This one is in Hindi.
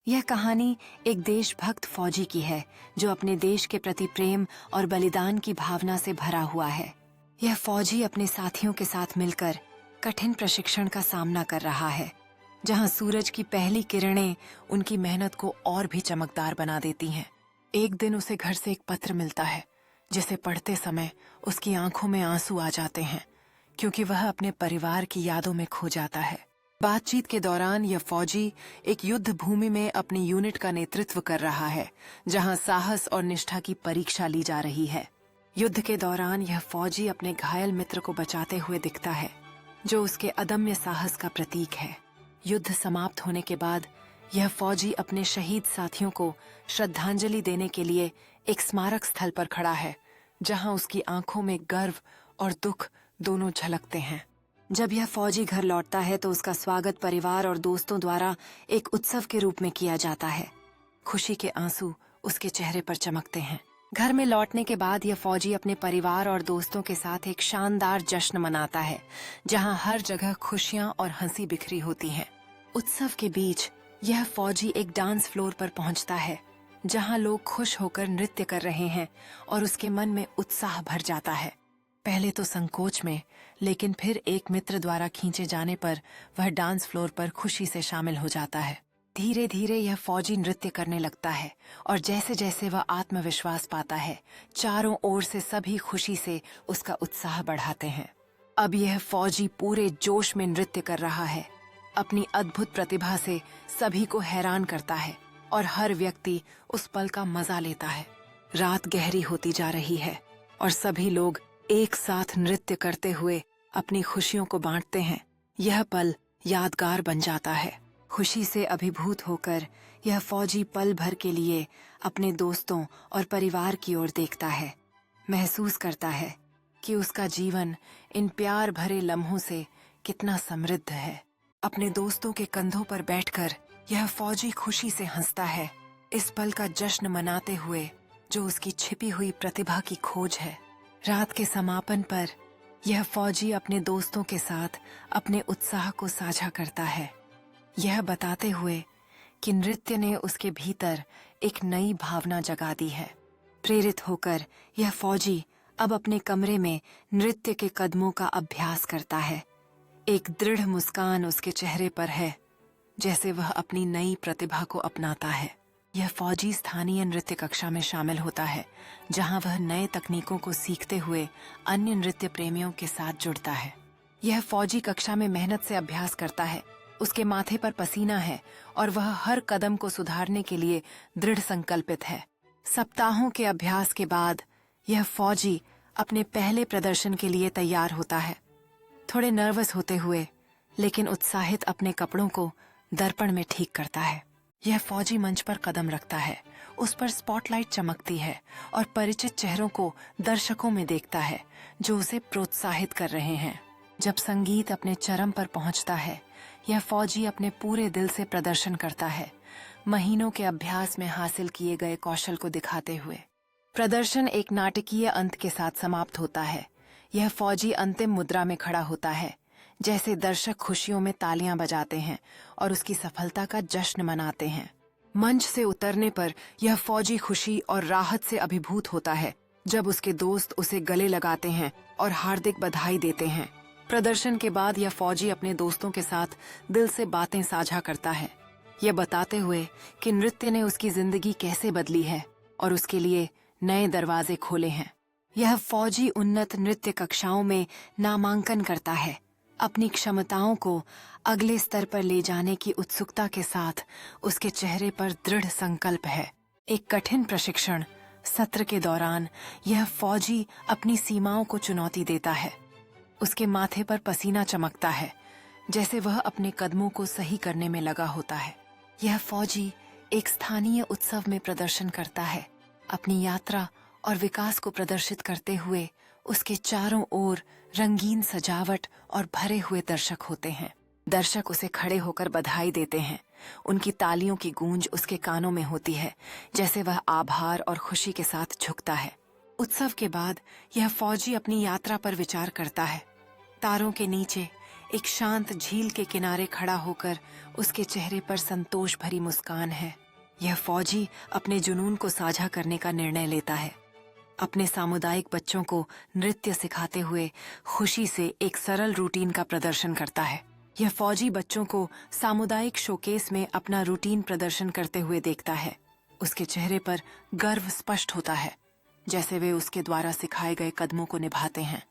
यह कहानी एक देशभक्त फौजी की है जो अपने देश के प्रति प्रेम और बलिदान की भावना से भरा हुआ है। यह फौजी अपने साथियों के साथ मिलकर कठिन प्रशिक्षण का सामना कर रहा है, जहां सूरज की पहली किरणें उनकी मेहनत को और भी चमकदार बना देती हैं। एक दिन उसे घर से एक पत्र मिलता है, जिसे पढ़ते समय उसकी आंखों में आंसू आ जाते हैं, क्योंकि वह अपने परिवार की यादों में खो जाता है। बातचीत के दौरान यह फौजी एक युद्ध भूमि में अपनी यूनिट का नेतृत्व कर रहा है, जहां साहस और निष्ठा की परीक्षा ली जा रही है। युद्ध के दौरान यह फौजी अपने घायल मित्र को बचाते हुए दिखता है, जो उसके अदम्य साहस का प्रतीक है। युद्ध समाप्त होने के बाद यह फौजी अपने शहीद साथियों को श्रद्धांजलि देने के लिए एक स्मारक स्थल पर खड़ा है, जहां उसकी आंखों में गर्व और दुख दोनों झलकते हैं। जब यह फौजी घर लौटता है तो उसका स्वागत परिवार और दोस्तों द्वारा एक उत्सव के रूप में किया जाता है। खुशी के आंसू उसके चेहरे पर चमकते हैं। घर में लौटने के बाद यह फौजी अपने परिवार और दोस्तों के साथ एक शानदार जश्न मनाता है, जहां हर जगह खुशियां और हंसी बिखरी होती हैं। उत्सव के बीच यह फौजी एक डांस फ्लोर पर पहुंचता है, जहां लोग खुश होकर नृत्य कर रहे हैं और उसके मन में उत्साह भर जाता है। पहले तो संकोच में, लेकिन फिर एक मित्र द्वारा खींचे जाने पर वह डांस फ्लोर पर खुशी से शामिल हो जाता है। धीरे धीरे यह फौजी नृत्य करने लगता है और जैसे जैसे वह आत्मविश्वास पाता है, चारों ओर से सभी खुशी से उसका उत्साह बढ़ाते हैं। अब यह फौजी पूरे जोश में नृत्य कर रहा है, अपनी अद्भुत प्रतिभा से सभी को हैरान करता है और हर व्यक्ति उस पल का मजा लेता है। रात गहरी होती जा रही है और सभी लोग एक साथ नृत्य करते हुए अपनी खुशियों को बांटते हैं। यह पल यादगार बन जाता है। खुशी से अभिभूत होकर यह फौजी पल भर के लिए अपने दोस्तों और परिवार की ओर देखता है, महसूस करता है कि उसका जीवन इन प्यार भरे लम्हों से कितना समृद्ध है। अपने दोस्तों के कंधों पर बैठकर यह फौजी खुशी से हंसता है, इस पल का जश्न मनाते हुए जो उसकी छिपी हुई प्रतिभा की खोज है। रात के समापन पर यह फौजी अपने दोस्तों के साथ अपने उत्साह को साझा करता है, यह बताते हुए कि नृत्य ने उसके भीतर एक नई भावना जगा दी है। प्रेरित होकर यह फौजी अब अपने कमरे में नृत्य के कदमों का अभ्यास करता है। एक दृढ़ मुस्कान उसके चेहरे पर है, जैसे वह अपनी नई प्रतिभा को अपनाता है। यह फौजी स्थानीय नृत्य कक्षा में शामिल होता है, जहां वह नए तकनीकों को सीखते हुए अन्य नृत्य प्रेमियों के साथ जुड़ता है। यह फौजी कक्षा में मेहनत से अभ्यास करता है, उसके माथे पर पसीना है और वह हर कदम को सुधारने के लिए दृढ़ संकल्पित है। सप्ताहों के अभ्यास के बाद यह फौजी अपने पहले प्रदर्शन के लिए तैयार होता है, थोड़े नर्वस होते हुए लेकिन उत्साहित अपने कपड़ों को दर्पण में ठीक करता है। यह फौजी मंच पर कदम रखता है, उस पर स्पॉटलाइट चमकती है और परिचित चेहरों को दर्शकों में देखता है जो उसे प्रोत्साहित कर रहे हैं। जब संगीत अपने चरम पर पहुंचता है, यह फौजी अपने पूरे दिल से प्रदर्शन करता है, महीनों के अभ्यास में हासिल किए गए कौशल को दिखाते हुए। प्रदर्शन एक नाटकीय अंत के साथ समाप्त होता है। यह फौजी अंतिम मुद्रा में खड़ा होता है, जैसे दर्शक खुशियों में तालियां बजाते हैं और उसकी सफलता का जश्न मनाते हैं। मंच से उतरने पर यह फौजी खुशी और राहत से अभिभूत होता है, जब उसके दोस्त उसे गले लगाते हैं और हार्दिक बधाई देते हैं। प्रदर्शन के बाद यह फौजी अपने दोस्तों के साथ दिल से बातें साझा करता है, यह बताते हुए कि नृत्य ने उसकी जिंदगी कैसे बदली है और उसके लिए नए दरवाजे खोले हैं। यह फौजी उन्नत नृत्य कक्षाओं में नामांकन करता है, अपनी क्षमताओं को अगले स्तर पर ले जाने की उत्सुकता के साथ उसके चेहरे पर दृढ़ संकल्प है। एक कठिन प्रशिक्षण सत्र के दौरान यह फौजी अपनी सीमाओं को चुनौती देता है, उसके माथे पर पसीना चमकता है, जैसे वह अपने कदमों को सही करने में लगा होता है। यह फौजी एक स्थानीय उत्सव में प्रदर्शन करता है, अपनी यात्रा और विकास को प्रदर्शित करते हुए उसके चारों ओर रंगीन सजावट और भरे हुए दर्शक होते हैं। दर्शक उसे खड़े होकर बधाई देते हैं, उनकी तालियों की गूंज उसके कानों में होती है, जैसे वह आभार और खुशी के साथ झुकता है। उत्सव के बाद यह फौजी अपनी यात्रा पर विचार करता है। तारों के नीचे एक शांत झील के किनारे खड़ा होकर उसके चेहरे पर संतोष भरी मुस्कान है। यह फौजी अपने जुनून को साझा करने का निर्णय लेता है। अपने सामुदायिक बच्चों को नृत्य सिखाते हुए खुशी से एक सरल रूटीन का प्रदर्शन करता है। यह फौजी बच्चों को सामुदायिक शोकेस में अपना रूटीन प्रदर्शन करते हुए देखता है। उसके चेहरे पर गर्व स्पष्ट होता है, जैसे वे उसके द्वारा सिखाए गए कदमों को निभाते हैं।